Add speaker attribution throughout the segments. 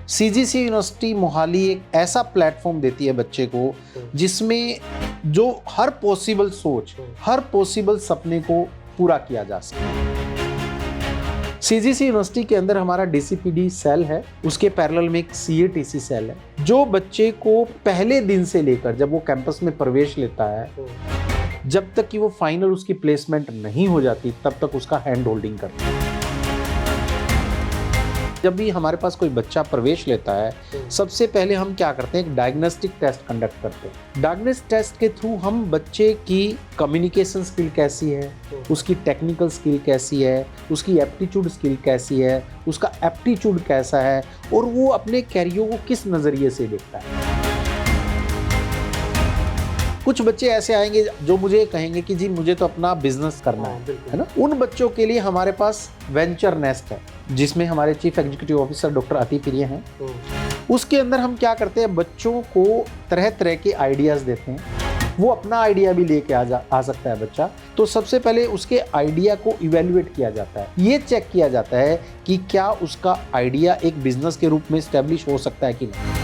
Speaker 1: CGC university Mohali एक ऐसा platform देती है बच्चे को जिसमें जो हर पॉसिबल सोच, हर पॉसिबल सपने को पूरा किया जा सके। सीजीसी यूनिवर्सिटी के अंदर हमारा डीसीपीडी सेल है, उसके पैरेलल में एक सीएटीसी सेल है जो बच्चे को पहले दिन से लेकर जब वो कैंपस में प्रवेश लेता है, जब तक कि वो फाइनल उसकी प्लेसमेंट नहीं हो जाती, तब तक उसका हैंड होल्डिंग करता है। जब भी हमारे पास कोई बच्चा प्रवेश लेता है, सबसे पहले हम क्या करते हैं, एक डायग्नोस्टिक टेस्ट कंडक्ट करते हैं। डायग्नोस्टिक टेस्ट के थ्रू हम बच्चे की कम्युनिकेशन स्किल कैसी है, उसकी टेक्निकल स्किल कैसी है, उसकी एप्टीट्यूड स्किल कैसी है, उसका एप्टीट्यूड कैसा है और वो अपने कैरियर को किस नज़रिए से देखता है। कुछ बच्चे ऐसे आएंगे जो मुझे कहेंगे कि जी मुझे तो अपना बिजनेस करना है ना। उन बच्चों के लिए हमारे पास वेंचर नेस्ट है जिसमें हमारे चीफ एग्जीक्यूटिव ऑफिसर डॉक्टर अति प्रिय हैं। उसके अंदर हम क्या करते हैं, बच्चों को तरह तरह के आइडियाज़ देते हैं। वो अपना आइडिया भी लेके आ सकता है बच्चा। तो सबसे पहले उसके आइडिया को इवेल्युएट किया जाता है, ये चेक किया जाता है कि क्या उसका आइडिया एक बिजनेस के रूप में स्टैब्लिश हो सकता है कि नहीं।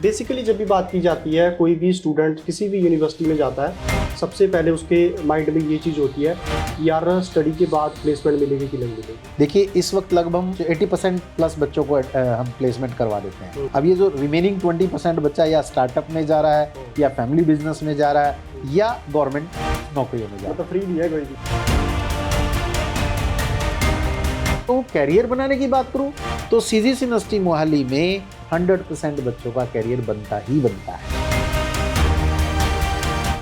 Speaker 2: बेसिकली जब भी बात की जाती है, कोई भी स्टूडेंट किसी भी यूनिवर्सिटी में जाता है, सबसे पहले उसके माइंड में ये चीज़ होती है कि यार स्टडी के बाद प्लेसमेंट मिलेगी कि नहीं मिलेगी।
Speaker 1: देखिए इस वक्त लगभग 80% प्लस बच्चों को हम प्लेसमेंट करवा देते हैं। अब ये जो रिमेनिंग 20% बच्चा या स्टार्टअप में जा रहा है या फैमिली बिजनेस में जा रहा है या गवर्नमेंट नौकरियों में जा रहा है,
Speaker 2: मतलब फ्री भी है कोई भी।
Speaker 1: तो कैरियर बनाने की बात करूं तो सीजीसी यूनिवर्सिटी मोहाली में 100% बच्चों का कैरियर बनता ही बनता है।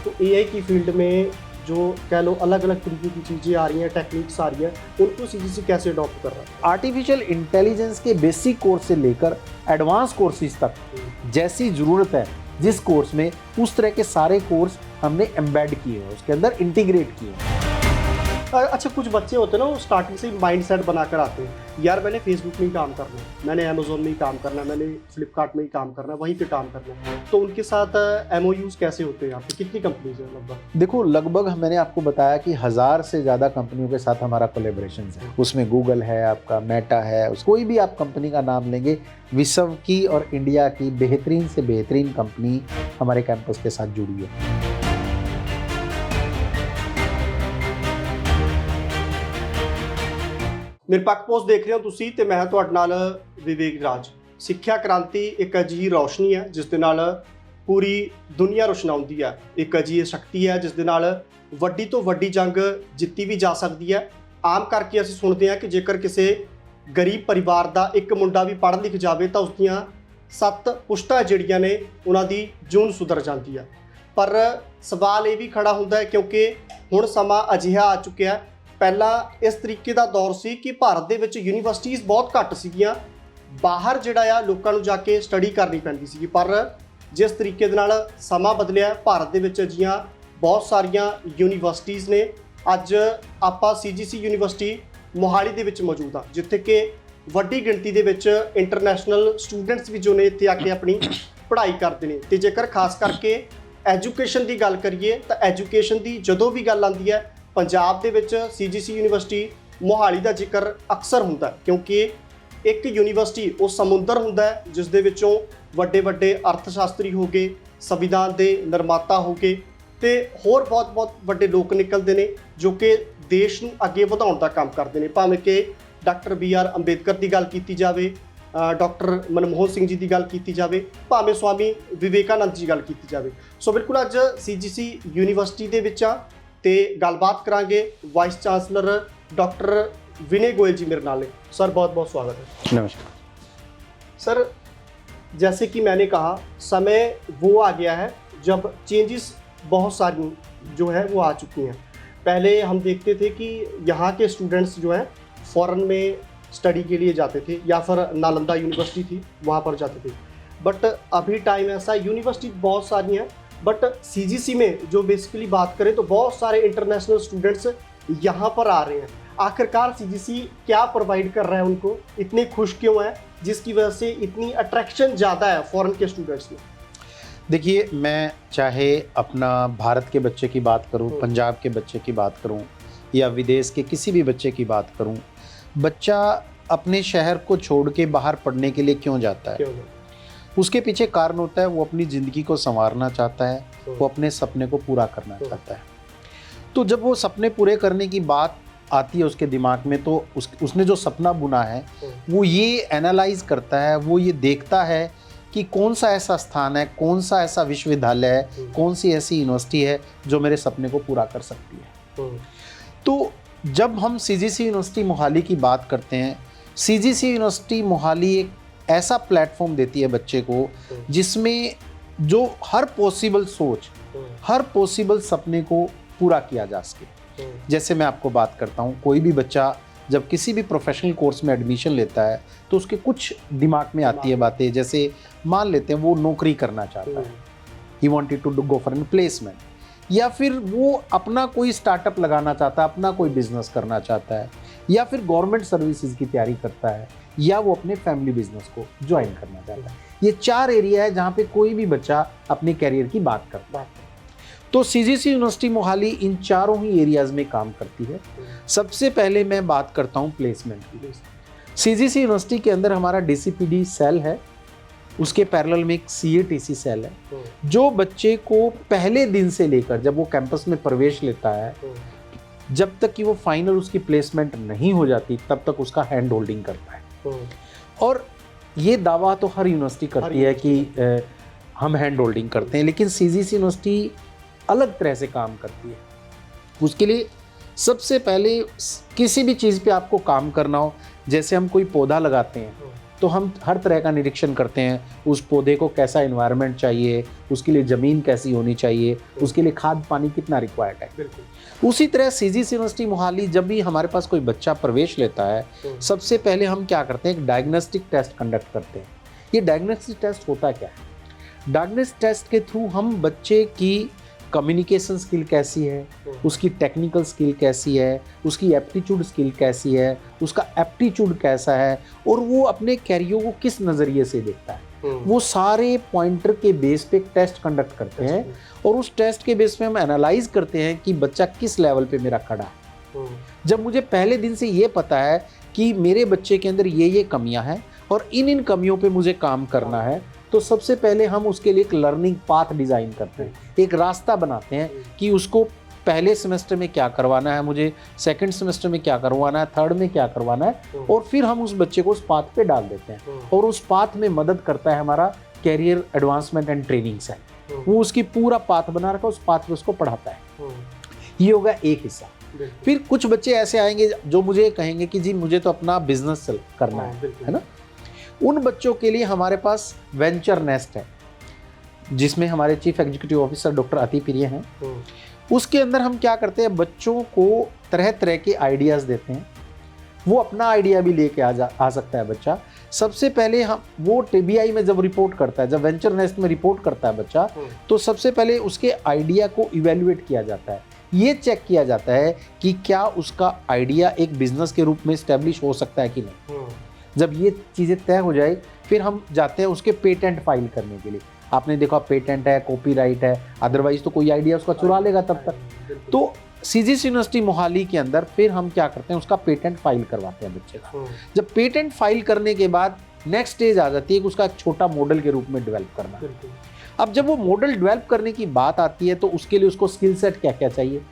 Speaker 2: तो एआई की फील्ड में जो कह लो अलग अलग तरीके की चीज़ें आ रही हैं, टेक्निक्स आ रही हैं, उनको सीजीसी कैसे अडॉप्ट कर रहा है?
Speaker 1: आर्टिफिशियल इंटेलिजेंस के बेसिक कोर्स से लेकर एडवांस कोर्सेज तक जैसी ज़रूरत है जिस कोर्स में, उस तरह के सारे कोर्स हमने एम्बेड किए हैं, उसके अंदर इंटीग्रेट किए हैं।
Speaker 2: अच्छा, कुछ बच्चे होते हैं ना, वो स्टार्टिंग से माइंड सेट बना कर आते हैं, यार मैंने फेसबुक में ही काम करना है, मैंने अमेजोन में ही काम करना है, मैंने फ्लिपकार्ट में ही काम करना है, वहीं पे काम करना है। तो उनके साथ एमओयूज कैसे होते हैं? आपकी कितनी कंपनीज हैं लगभग?
Speaker 1: देखो लगभग मैंने आपको बताया कि 1000 से ज़्यादा कंपनियों के साथ हमारा कोलैबोरेशन है। उसमें गूगल है, आपका मेटा है, कोई भी आप कंपनी का नाम लेंगे, विश्व की और इंडिया की बेहतरीन से बेहतरीन कंपनी हमारे कैंपस के साथ जुड़ी है।
Speaker 2: ਨਿਰਪੱਖ ਪੋਸਟ ਦੇਖ ਰਹੇ ਹੋ ਤੁਸੀਂ ਤੇ ਮੈਂ ਤੁਹਾਡੇ ਨਾਲ ਵਿਵੇਕ ਰਾਜ। ਸਿੱਖਿਆ ਕ੍ਰਾਂਤੀ ਇੱਕ ਅਜਿਹੀ ਰੌਸ਼ਨੀ ਹੈ ਜਿਸ ਦੇ ਨਾਲ ਪੂਰੀ ਦੁਨੀਆ ਰੋਸ਼ਨਾਉਂਦੀ ਹੈ। ਇੱਕ ਅਜਿਹੀ ਸ਼ਕਤੀ ਹੈ ਜਿਸ ਦੇ ਨਾਲ ਵੱਡੀ ਤੋਂ ਵੱਡੀ ਜੰਗ ਜਿੱਤੀ ਵੀ ਜਾ ਸਕਦੀ ਹੈ। ਆਮ ਕਰਕੇ ਅਸੀਂ ਸੁਣਦੇ ਹਾਂ ਕਿ ਜੇਕਰ ਕਿਸੇ ਗਰੀਬ ਪਰਿਵਾਰ ਦਾ ਇੱਕ ਮੁੰਡਾ ਵੀ ਪੜ੍ਹ ਲਿਖ ਜਾਵੇ ਤਾਂ ਉਸਦੀਆਂ 7 ਪੁਸ਼ਤਾਂ ਜਿਹੜੀਆਂ ਨੇ ਉਹਨਾਂ ਦੀ ਜੂਨ ਸੁਧਰ ਜਾਂਦੀ ਹੈ। ਪਰ ਸਵਾਲ ਇਹ ਵੀ ਖੜਾ ਹੁੰਦਾ ਹੈ ਕਿਉਂਕਿ ਹੁਣ ਸਮਾਂ ਅਜਿਹਾ ਆ ਚੁੱਕਿਆ ਹੈ। ਪਹਿਲਾਂ ਇਸ ਤਰੀਕੇ ਦਾ ਦੌਰ ਸੀ ਕਿ ਭਾਰਤ ਦੇ ਵਿੱਚ ਯੂਨੀਵਰਸਿਟੀਜ਼ ਬਹੁਤ ਘੱਟ ਸੀਗੀਆਂ, ਬਾਹਰ ਜਿਹੜਾ ਆ ਲੋਕਾਂ ਨੂੰ ਜਾ ਕੇ ਸਟੱਡੀ ਕਰਨੀ ਪੈਂਦੀ ਸੀਗੀ। ਪਰ ਜਿਸ ਤਰੀਕੇ ਦੇ ਨਾਲ ਸਮਾਂ ਬਦਲਿਆ, ਭਾਰਤ ਦੇ ਵਿੱਚ ਅਜਿਹੀਆਂ ਬਹੁਤ ਸਾਰੀਆਂ ਯੂਨੀਵਰਸਿਟੀਜ਼ ਨੇ। ਅੱਜ ਆਪਾਂ ਸੀਜੀਸੀ ਯੂਨੀਵਰਸਿਟੀ ਮੋਹਾਲੀ ਦੇ ਵਿੱਚ ਮੌਜੂਦ ਹਾਂ, ਜਿੱਥੇ ਕਿ ਵੱਡੀ ਗਿਣਤੀ ਦੇ ਵਿੱਚ ਇੰਟਰਨੈਸ਼ਨਲ ਸਟੂਡੈਂਟਸ ਵੀ ਜੋ ਨੇ ਇੱਥੇ ਆ ਕੇ ਆਪਣੀ ਪੜ੍ਹਾਈ ਕਰਦੇ ਨੇ। ਅਤੇ ਜੇਕਰ ਖਾਸ ਕਰਕੇ ਐਜੂਕੇਸ਼ਨ ਦੀ ਗੱਲ ਕਰੀਏ ਤਾਂ ਐਜੂਕੇਸ਼ਨ ਦੀ ਜਦੋਂ ਵੀ ਗੱਲ ਆਉਂਦੀ ਹੈ, ਪੰਜਾਬ ਦੇ ਵਿੱਚ ਸੀਜੀਸੀ ਯੂਨੀਵਰਸਿਟੀ ਮੋਹਾਲੀ ਦਾ ਜ਼ਿਕਰ ਅਕਸਰ ਹੁੰਦਾ ਕਿਉਂਕਿ ਇੱਕ ਯੂਨੀਵਰਸਿਟੀ ਉਹ ਸਮੁੰਦਰ ਹੁੰਦਾ ਹੈ ਜਿਸ ਦੇ ਵਿੱਚੋਂ ਵੱਡੇ ਵੱਡੇ ਅਰਥ ਸ਼ਾਸਤਰੀ ਹੋ ਗਏ, ਸੰਵਿਧਾਨ ਦੇ ਨਿਰਮਾਤਾ ਹੋ ਗਏ ਅਤੇ ਹੋਰ ਬਹੁਤ ਵੱਡੇ ਲੋਕ ਨਿਕਲਦੇ ਨੇ ਜੋ ਕਿ ਦੇਸ਼ ਨੂੰ ਅੱਗੇ ਵਧਾਉਣ ਦਾ ਕੰਮ ਕਰਦੇ ਨੇ। ਭਾਵੇਂ ਕਿ ਡਾਕਟਰ BR ਅੰਬੇਦਕਰ ਦੀ ਗੱਲ ਕੀਤੀ ਜਾਵੇ, ਡਾਕਟਰ ਮਨਮੋਹਨ ਸਿੰਘ ਜੀ ਦੀ ਗੱਲ ਕੀਤੀ ਜਾਵੇ, ਭਾਵੇਂ ਸਵਾਮੀ ਵਿਵੇਕਾਨੰਦ ਜੀ ਗੱਲ ਕੀਤੀ ਜਾਵੇ। ਸੋ ਬਿਲਕੁਲ ਅੱਜ ਸੀਜੀਸੀ ਯੂਨੀਵਰਸਿਟੀ ਦੇ ਵਿੱਚ ਆ ਤੇ ਗੱਲਬਾਤ ਕਰਾਂਗੇ। Vice chancellor doctor Vinay Goyal जी मेरे नाल ने। सर बहुत बहुत स्वागत है।
Speaker 1: नमस्कार
Speaker 2: सर, जैसे कि मैंने कहा, समय वो आ गया है जब चेंजेस बहुत सारी जो है वो आ चुकी हैं। पहले हम देखते थे कि यहाँ के स्टूडेंट्स जो हैं फ़ॉरेन में स्टडी के लिए जाते थे या फिर नालंदा यूनिवर्सिटी थी वहाँ पर जाते थे। बट अभी टाइम ऐसा, यूनिवर्सिटी बहुत सारी हैं, बट सीजीसी में जो बेसिकली बात करें तो बहुत सारे इंटरनेशनल स्टूडेंट्स यहाँ पर आ रहे हैं। आखिरकार सीजीसी क्या प्रोवाइड कर रहा है उनको, इतने खुश क्यों हैं जिसकी वजह से इतनी अट्रैक्शन ज़्यादा है फॉरेन के स्टूडेंट्स में?
Speaker 1: देखिए, मैं चाहे अपना भारत के बच्चे की बात करूं, पंजाब के बच्चे की बात करूं या विदेश के किसी भी बच्चे की बात करूं, बच्चा अपने शहर को छोड़ के बाहर पढ़ने के लिए क्यों जाता है? उसके पीछे कारण होता है, वो अपनी ज़िंदगी को संवारना चाहता है, वो अपने सपने को पूरा करना चाहता है। तो जब वो सपने पूरे करने की बात आती है उसके दिमाग में, तो उसने जो सपना बुना है वो ये एनालाइज करता है, वो ये देखता है कि कौन सा ऐसा स्थान है, कौन सा ऐसा विश्वविद्यालय है, कौन सी ऐसी यूनिवर्सिटी है जो मेरे सपने को पूरा कर सकती है। तो जब हम सीजीसी यूनिवर्सिटी मोहाली की बात करते हैं, सीजीसी यूनिवर्सिटी मोहाली एक ऐसा प्लेटफॉर्म देती है बच्चे को जिसमें जो हर पॉसिबल सोच, हर पॉसिबल सपने को पूरा किया जा सके। जैसे मैं आपको बात करता हूँ, कोई भी बच्चा जब किसी भी प्रोफेशनल कोर्स में एडमिशन लेता है तो उसके कुछ दिमाग में आती है बातें, जैसे मान लेते हैं वो नौकरी करना चाहता है, he wanted to go for an placement, या फिर वो अपना कोई स्टार्टअप लगाना चाहता है, अपना कोई बिजनेस करना चाहता है, या फिर गवर्नमेंट सर्विसेज की तैयारी करता है, या वो अपने फैमिली बिजनेस को ज्वाइन करना चाहता है। ये 4 एरिया है जहाँ पे कोई भी बच्चा अपने कैरियर की बात करता है। तो सीजीसी यूनिवर्सिटी मोहाली इन चारों ही एरियाज में काम करती है। सबसे पहले मैं बात करता हूँ प्लेसमेंट की। सीजीसी यूनिवर्सिटी के अंदर हमारा डीसीपीडी सेल है, उसके पैरेलल में एक सीएटीसी सेल है, जो बच्चे को पहले दिन से लेकर जब वो कैंपस में प्रवेश लेता है, जब तक कि वो फाइनल उसकी प्लेसमेंट नहीं हो जाती, तब तक उसका हैंड होल्डिंग करता है। और ये दावा तो हर यूनिवर्सिटी करती है कि हम हैंड होल्डिंग करते हैं, लेकिन सीजीसी यूनिवर्सिटी अलग तरह से काम करती है। उसके लिए सबसे पहले किसी भी चीज़ पे आपको काम करना हो, जैसे हम कोई पौधा लगाते हैं तो हम हर तरह का निरीक्षण करते हैं, उस पौधे को कैसा एनवायरनमेंट चाहिए, उसके लिए ज़मीन कैसी होनी चाहिए, उसके लिए खाद पानी कितना रिक्वायर्ड है। उसी तरह सीजीसी यूनिवर्सिटी मोहाली जब भी हमारे पास कोई बच्चा प्रवेश लेता है, सबसे पहले हम क्या करते हैं, एक डायग्नोस्टिक टेस्ट कंडक्ट करते हैं। ये डायग्नोस्टिक टेस्ट होता क्या है? डायग्नोस्टिक टेस्ट के थ्रू हम बच्चे की कम्युनिकेशन स्किल कैसी है, उसकी टेक्निकल स्किल कैसी है, उसकी एप्टीट्यूड स्किल कैसी है, उसका एप्टीट्यूड कैसा है, और वो अपने कैरियर को किस नज़रिए से देखता है, वो सारे पॉइंटर के बेस पे एक टेस्ट कंडक्ट करते हैं। और उस टेस्ट के बेस पे हम एनालाइज करते हैं कि बच्चा किस लेवल पे मेरा खड़ा है। जब मुझे पहले दिन से ये पता है कि मेरे बच्चे के अंदर ये कमियां हैं और इन कमियों पे मुझे काम करना है, तो सबसे पहले हम उसके लिए एक लर्निंग पाथ डिज़ाइन करते हैं, एक रास्ता बनाते हैं कि उसको पहले सेमेस्टर में क्या करवाना है, मुझे सेकंड सेमेस्टर में क्या करवाना है, थर्ड में क्या करवाना है, और फिर हम उस बच्चे को उस पाथ पे डाल देते हैं। और उस पाथ में मदद करता है हमारा career advancement and training cell, वो उसकी पूरा पाथ बना रखा, उस पाथ पे उसको पढ़ाता है। ये होगा एक हिस्सा। फिर कुछ बच्चे ऐसे आएंगे जो मुझे कहेंगे कि जी मुझे तो अपना बिजनेस करना है ना। उन बच्चों के लिए हमारे पास वेंचर नेस्ट है, जिसमें हमारे चीफ एग्जीक्यूटिव ऑफिसर डॉक्टर अति प्रिय हैं। उसके अंदर हम क्या करते हैं, बच्चों को तरह तरह के आइडियाज़ देते हैं। वो अपना आइडिया भी लेके आ सकता है बच्चा। सबसे पहले हम वो टीबीआई में जब रिपोर्ट करता है, जब वेंचर नेस्ट में रिपोर्ट करता है बच्चा, तो सबसे पहले उसके आइडिया को इवेल्युएट किया जाता है। ये चेक किया जाता है कि क्या उसका आइडिया एक बिजनेस के रूप में इस्टेब्लिश हो सकता है कि नहीं। जब ये चीज़ें तय हो जाए, फिर हम जाते हैं उसके पेटेंट फाइल करने के लिए। आपने देखा पेटेंट है, कॉपीराइट है, अदरवाइज तो कोई आइडिया उसका चुरा लेगा तब तक। तो सीजीसी यूनिवर्सिटी मोहाली के अंदर फिर हम क्या करते हैं, उसका पेटेंट फाइल करवाते हैं बच्चे का। जब पेटेंट फाइल करने के बाद नेक्स्ट स्टेज आ जाती है कि उसका एक छोटा मॉडल के रूप में डेवलप करना। अब जब वो मॉडल डेवलप करने की बात आती है, तो उसके लिए उसको स्किल सेट क्या क्या चाहिए,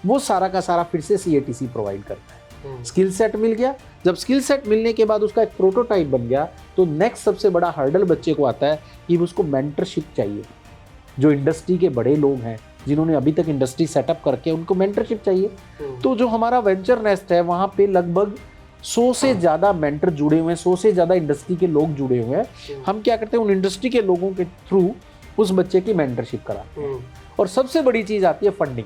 Speaker 1: वो सारा का सारा फिर से सीएटीसी प्रोवाइड करता है। स्किल सेट मिल गया, जब स्किल सेट मिलने के बाद उसका एक प्रोटोटाइप बन गया, तो नेक्स्ट सबसे बड़ा हर्डल बच्चे को आता है कि उसको मेंटरशिप चाहिए। जो इंडस्ट्री के बड़े लोग हैं, जिन्होंने अभी तक इंडस्ट्री सेटअप करके, उनको मेंटरशिप चाहिए। तो जो हमारा वेंचर नेस्ट है, वहाँ पे लगभग 100 से ज़्यादा मेंटर जुड़े हुए हैं, 100 से ज़्यादा इंडस्ट्री के लोग जुड़े हुए हैं। हम क्या करते हैं, उन इंडस्ट्री के लोगों के थ्रू उस बच्चे की मेंटरशिप कराते हैं। और सबसे बड़ी चीज़ आती है फंडिंग।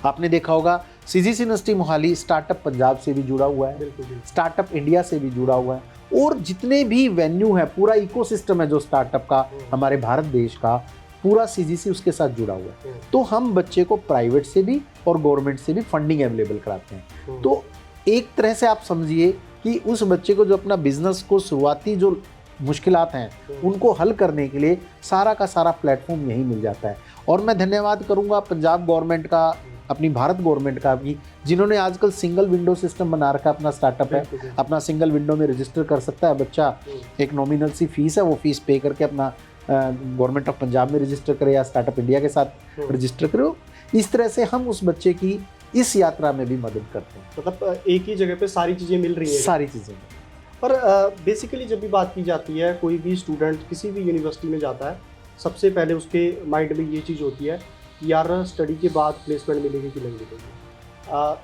Speaker 1: आपने देखा होगा CGC university Mohali startup Punjab से भी जुड़ा हुआ है, स्टार्टअप इंडिया से भी जुड़ा हुआ है, और जितने भी वेन्यू है, पूरा इकोसिस्टम है जो स्टार्टअप का हमारे भारत देश का, पूरा सीजीसी उसके साथ जुड़ा हुआ है। तो हम बच्चे को प्राइवेट से भी और गवर्नमेंट से भी फंडिंग अवेलेबल कराते हैं। तो एक तरह से आप समझिए कि उस बच्चे को जो अपना बिजनेस को शुरुआती जो मुश्किलात हैं, उनको हल करने के लिए सारा का सारा प्लेटफॉर्म यहीं मिल जाता है। और मैं धन्यवाद करूंगा पंजाब गवर्नमेंट का, अपनी भारत गवर्नमेंट का भी, जिन्होंने आजकल सिंगल विंडो सिस्टम बना रखा है, अपना स्टार्टअप है, अपना सिंगल विंडो में रजिस्टर कर सकता है बच्चा, एक नॉमिनल सी फीस है, वो फीस पे करके अपना गवर्नमेंट ऑफ पंजाब में रजिस्टर करे या स्टार्टअप इंडिया के साथ रजिस्टर करो। इस तरह से हम उस बच्चे की इस यात्रा में भी मदद करते हैं।
Speaker 2: मतलब एक ही जगह पे सारी चीज़ें मिल रही हैं,
Speaker 1: सारी चीज़ें।
Speaker 2: पर बेसिकली जब भी बात की जाती है, कोई भी स्टूडेंट किसी भी यूनिवर्सिटी में जाता है, सबसे पहले उसके माइंड में ये चीज़ होती है कि यार स्टडी के बाद प्लेसमेंट मिलेगी कि नहीं मिलेगी।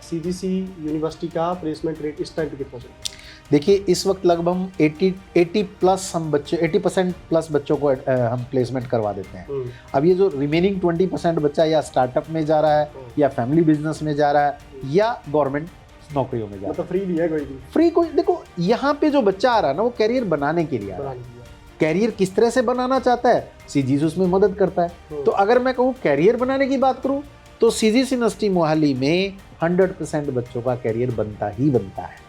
Speaker 2: सीजीसी यूनिवर्सिटी का प्लेसमेंट रेट इस टाइम पे कितना चल रहा है?
Speaker 1: देखिए इस वक्त लगभग 80% प्लस बच्चों को हम प्लेसमेंट करवा देते हैं। अब ये जो रिमेनिंग 20% बच्चा या स्टार्टअप में जा रहा है, या फैमिली बिजनेस में जा रहा है, या गवर्नमेंट नौकरियों में जा रहा है।
Speaker 2: मतलब फ्री नहीं है कोई भी?
Speaker 1: फ्री कोई, देखो यहाँ पे जो बच्चा आ रहा है ना, वो कैरियर बनाने के लिए आ रहा है। कैरियर किस तरह से बनाना चाहता है, सीजीसी उसमें मदद करता है। तो अगर मैं कहूँ कैरियर बनाने की बात करूँ, तो सीजीसी यूनिवर्सिटी मोहाली में 100% बच्चों का कैरियर बनता ही बनता है।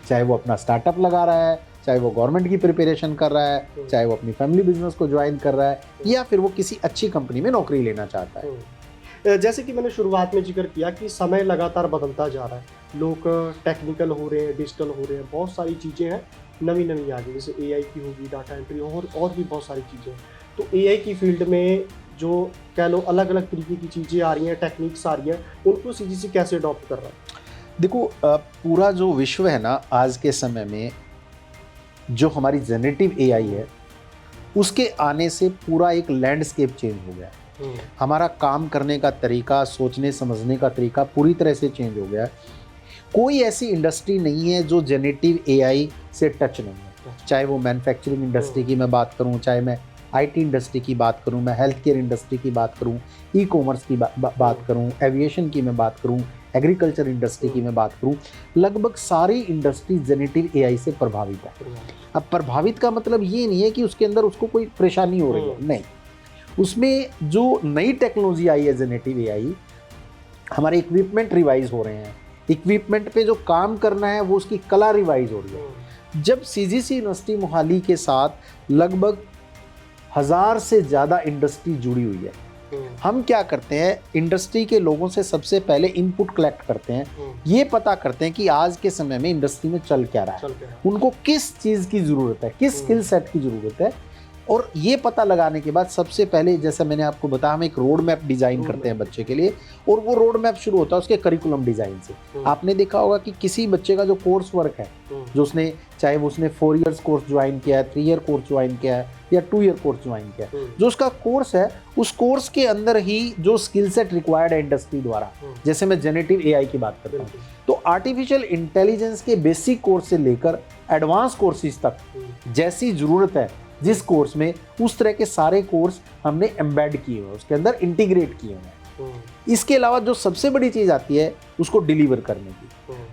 Speaker 1: चाहे वो अपना स्टार्टअप लगा रहा है, चाहे वो गवर्नमेंट की प्रिपरेशन कर रहा है, चाहे वो अपनी फैमिली बिजनेस को ज्वाइन कर रहा है, या फिर वो किसी अच्छी कंपनी में नौकरी लेना चाहता है।
Speaker 2: जैसे कि मैंने शुरुआत में जिक्र किया कि समय लगातार बदलता जा रहा है, लोग टेक्निकल हो रहे हैं, डिजिटल हो रहे हैं, बहुत सारी चीज़ें हैं नवी आ गई, जैसे एआई की होगी, डाटा एंट्री और भी बहुत सारी चीज़ें। तो एआई की फील्ड में जो कह लो अलग अलग तरीके की चीज़ें आ रही हैं, टेक्निक्स आ रही हैं, उनको सीजीसी कैसे अडॉप्ट कर रहा है?
Speaker 1: देखो पूरा जो विश्व है ना आज के समय में, जो हमारी जनरेटिव एआई है, उसके आने से पूरा एक लैंडस्केप चेंज हो गया है। हमारा काम करने का तरीका, सोचने समझने का तरीका पूरी तरह से चेंज हो गया है। कोई ऐसी इंडस्ट्री नहीं है जो जनरेटिव एआई से टच नहीं है। चाहे वो मैन्युफैक्चरिंग इंडस्ट्री की मैं बात करूं, चाहे मैं आईटी इंडस्ट्री की बात करूं, मैं हेल्थ केयर इंडस्ट्री की बात करूं, ई कॉमर्स की बात करूं, एविएशन की मैं बात करूं, एग्रीकल्चर इंडस्ट्री की मैं बात करूं, लगभग सारी इंडस्ट्री जनरेटिव एआई से प्रभावित है। अब प्रभावित का मतलब ये नहीं है कि उसके अंदर उसको कोई परेशानी हो रही है, नहीं। उसमें जो नई टेक्नोलॉजी आई है जनरेटिव एआई, हमारे इक्विपमेंट रिवाइज हो रहे हैं, इक्विपमेंट पे जो काम करना है वो उसकी कला रिवाइज हो रही है। जब सीजीसी यूनिवर्सिटी मोहाली के साथ लगभग 1000 से ज़्यादा इंडस्ट्री जुड़ी हुई है, हम क्या करते हैं, इंडस्ट्री के लोगों से सबसे पहले इनपुट कलेक्ट करते हैं, ये पता करते हैं कि आज के समय में इंडस्ट्री में चल क्या रहा है, उनको किस चीज़ की ज़रूरत है, किस स्किल सेट की ज़रूरत है, और ये पता लगाने के बाद सबसे पहले, जैसा मैंने आपको बताया, हम एक रोड मैप डिज़ाइन करते हैं बच्चे के लिए, और वो रोड मैप शुरू होता है उसके करिकुलम डिज़ाइन से। आपने देखा होगा कि किसी बच्चे का जो कोर्स वर्क है, जो उसने, चाहे वो उसने 4 इयर्स कोर्स ज्वाइन किया है, 3 ईयर कोर्स ज्वाइन किया है, या 2 ईयर कोर्स ज्वाइन किया है, जो उसका कोर्स है, उस कोर्स के अंदर ही जो स्किल सेट रिक्वायर्ड है इंडस्ट्री द्वारा, जैसे मैं जनरेटिव एआई की बात करता हूँ, तो आर्टिफिशियल इंटेलिजेंस के बेसिक कोर्स से लेकर एडवांस कोर्सेज तक जैसी ज़रूरत है जिस कोर्स में, उस तरह के सारे कोर्स हमने एम्बेड किए हुए हैं, उसके अंदर इंटीग्रेट किए हुए हैं। इसके अलावा जो सबसे बड़ी चीज़ आती है उसको डिलीवर करने की,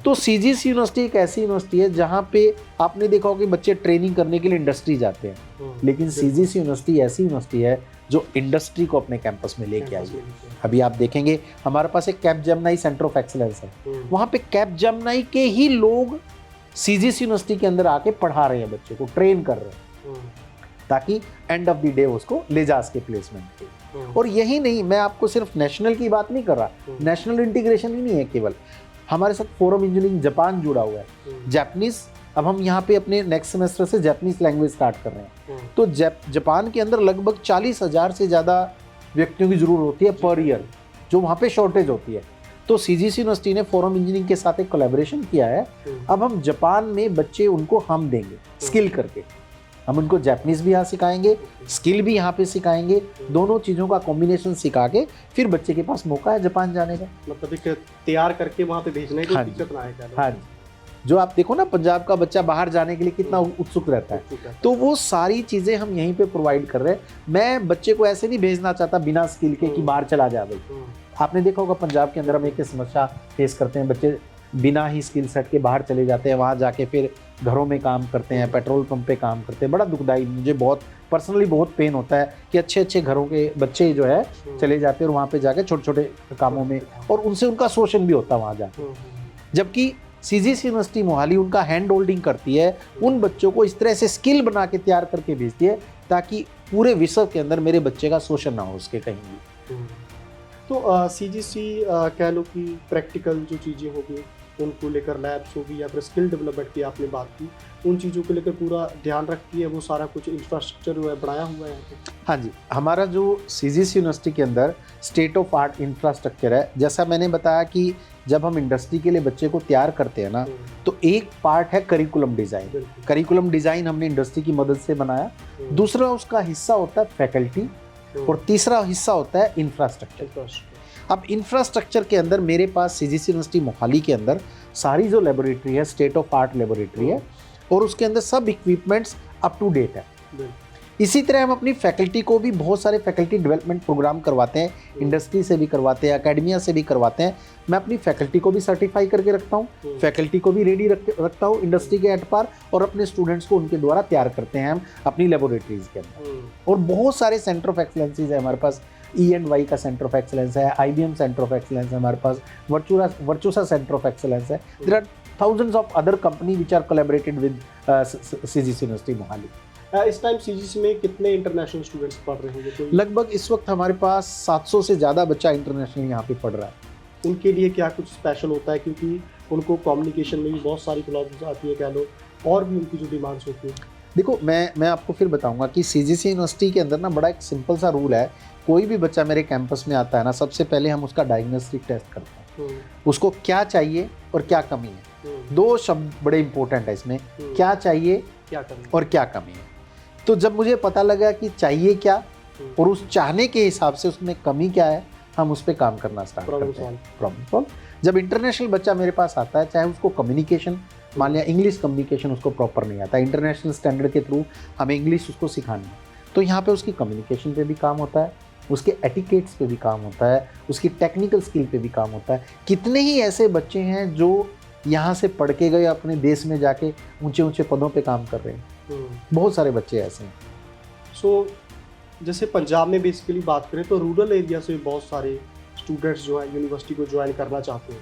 Speaker 1: तो सीजीसी यूनिवर्सिटी एक ऐसी यूनिवर्सिटी है जहाँ पे आपने देखा होगा कि बच्चे ट्रेनिंग करने के लिए इंडस्ट्री जाते हैं, लेकिन सीजीसी यूनिवर्सिटी ऐसी यूनिवर्सिटी है जो इंडस्ट्री को अपने कैंपस में लेके आई है। अभी आप देखेंगे हमारे पास एक कैपजेमिनी सेंटर ऑफ एक्सीलेंस है, वहाँ पे कैपजेमिनी के ही लोग सीजीसी यूनिवर्सिटी के अंदर आके पढ़ा रहे हैं, बच्चे को ट्रेन कर रहे हैं, ताकि एंड ऑफ द डे उसको ले जा सके प्लेसमेंट के। और यही नहीं, मैं आपको सिर्फ नेशनल की बात नहीं कर रहा, नेशनल इंटीग्रेशन ही नहीं है केवल, हमारे साथ फोरम इंजीनियरिंग जापान जुड़ा हुआ है, जापानीज, अब हम यहाँ पे अपने नेक्स्ट सेमेस्टर से जापानीज लैंग्वेज स्टार्ट कर रहे हैं, तो जापान के अंदर लगभग 40,000 से ज़्यादा व्यक्तियों की ज़रूरत होती है पर ईयर, जो वहाँ पे शॉर्टेज होती है। तो सीजीसी यूनिवर्सिटी ने फोरम इंजीनियरिंग के साथ एक कोलैबोरेशन किया है, अब हम जापान में बच्चे उनको हम देंगे स्किल करके, हम उनको जापानीज भी यहाँ सिखाएंगे, स्किल भी यहाँ पे सिखाएंगे, दोनों चीज़ों का कॉम्बिनेशन सिखा के फिर बच्चे के पास मौका है जापान जाने का।
Speaker 2: मतलब एक तैयार करके वहाँ पे भेजने की दिक्कत ना आए।
Speaker 1: हाँ जी, जो आप देखो ना पंजाब का बच्चा बाहर जाने के लिए कितना उत्सुक रहता है, तो वो सारी चीज़ें हम यहीं पे प्रोवाइड कर रहे हैं। मैं बच्चे को ऐसे नहीं भेजना चाहता बिना स्किल के कि बाहर चला जाए भाई। आपने देखा होगा पंजाब के अंदर हम एक समस्या फेस करते हैं, बच्चे बिना ही स्किल सेट के बाहर चले जाते हैं, वहाँ जाके फिर घरों में काम करते हैं, पेट्रोल पंप पे काम करते हैं। बड़ा दुखदाई, मुझे बहुत पर्सनली बहुत पेन होता है कि अच्छे अच्छे घरों के बच्चे जो है चले जाते हैं और वहाँ पे जाके छोटे छोटे कामों में, और उनसे उनका शोषण भी होता है वहाँ जाके, जबकि सीजीसी यूनिवर्सिटी मोहाली उनका हैंड होल्डिंग करती है, उन बच्चों को इस तरह से स्किल बना के तैयार करके भेजती है ताकि पूरे विश्व के अंदर मेरे बच्चे का शोषण ना हो उसके कहीं भी।
Speaker 2: तो सीजीसी कह लो कि प्रैक्टिकल जो चीज़ें होगी उनको लेकर लैब्स होगी या फिर स्किल डेवलपमेंट की आपने बात की, उन चीज़ों को लेकर पूरा ध्यान रखती है, वो सारा कुछ इंफ्रास्ट्रक्चर जो है बनाया हुआ है यहाँ पे?
Speaker 1: हाँ जी, हमारा जो सीजीसी यूनिवर्सिटी के अंदर स्टेट ऑफ आर्ट इंफ्रास्ट्रक्चर है। जैसा मैंने बताया कि जब हम इंडस्ट्री के लिए बच्चे को तैयार करते हैं ना, तो एक पार्ट है करिकुलम डिज़ाइन।
Speaker 2: बिल्कुल।
Speaker 1: करिकुलम डिज़ाइन हमने इंडस्ट्री की मदद से बनाया। दूसरा उसका हिस्सा होता है फैकल्टी, और तीसरा हिस्सा होता है इंफ्रास्ट्रक्चर। अब इंफ्रास्ट्रक्चर के अंदर मेरे पास सीजीसी यूनिवर्सिटी मोहाली के अंदर सारी जो लेबोरेटरी है स्टेट ऑफ आर्ट लेबोरेटरी है, और उसके अंदर सब इक्विपमेंट्स अप टू डेट है। इसी तरह हम अपनी फैकल्टी को भी बहुत सारे फैकल्टी डेवलपमेंट प्रोग्राम करवाते हैं, इंडस्ट्री से भी करवाते हैं, एकेडमिया से भी करवाते हैं। मैं अपनी फैकल्टी को भी सर्टिफाई करके रखता हूँ, फैकल्टी को भी रेडी रखता हूँ इंडस्ट्री के एट पार, और अपने स्टूडेंट्स को उनके द्वारा तैयार करते हैं हम अपनी लेबोरेटरीज के अंदर। और बहुत सारे सेंटर ऑफ एक्सलेंसीज है हमारे पास। E&Y का सेंटर ऑफ एक्सलेंस है, IBM सेंटर ऑफ एक्सलेंस है हमारे पास, वर्चुसा सेंटर ऑफ एक्सलेंस है। There are thousands of other company which are collaborated with CGC university Mohali.
Speaker 2: इस टाइम सीजीसी में कितने इंटरनेशनल स्टूडेंट्स पढ़ रहे होंगे? कोई
Speaker 1: लगभग इस वक्त हमारे पास 700 से ज़्यादा बच्चा इंटरनेशनल यहाँ पे पढ़ रहा है।
Speaker 2: उनके लिए क्या कुछ स्पेशल होता है, क्योंकि उनको कम्युनिकेशन में भी बहुत सारी प्रॉब्लम्स आती है कह लो, और भी उनकी जो डिमांड्स होती है?
Speaker 1: देखो, मैं आपको फिर बताऊंगा कि सीजीसी यूनिवर्सिटी के अंदर ना बड़ा एक सिंपल सा रूल है। कोई भी बच्चा मेरे कैंपस में आता है ना, सबसे पहले हम उसका डायग्नोस्टिक टेस्ट करते हैं। उसको क्या चाहिए और क्या कमी है। दो शब्द बड़े इंपॉर्टेंट है इसमें, क्या चाहिए
Speaker 2: क्या कमी
Speaker 1: और क्या कमी है। तो जब मुझे पता लगा कि चाहिए क्या और उस चाहने के हिसाब से उसमें कमी क्या है, हम उस पर काम करना स्टार्ट करते हैं। Problem solve. जब इंटरनेशनल बच्चा मेरे पास आता है, चाहे उसको कम्युनिकेशन, मान लिया इंग्लिश कम्युनिकेशन उसको प्रॉपर नहीं आता, इंटरनेशनल स्टैंडर्ड के थ्रू हमें इंग्लिश उसको सिखानी है, तो यहाँ पे उसकी कम्युनिकेशन पे भी काम होता है, उसके एटिकेट्स पे भी काम होता है, उसकी टेक्निकल स्किल पे भी काम होता है। कितने ही ऐसे बच्चे हैं जो यहाँ से पढ़ के गए, अपने देश में जाके ऊंचे ऊंचे पदों पे काम कर रहे हैं। बहुत सारे बच्चे ऐसे हैं।
Speaker 2: सो जैसे पंजाब में बेसिकली बात करें तो रूरल एरिया से बहुत सारे स्टूडेंट्स जो है यूनिवर्सिटी को ज्वाइन करना चाहते हैं।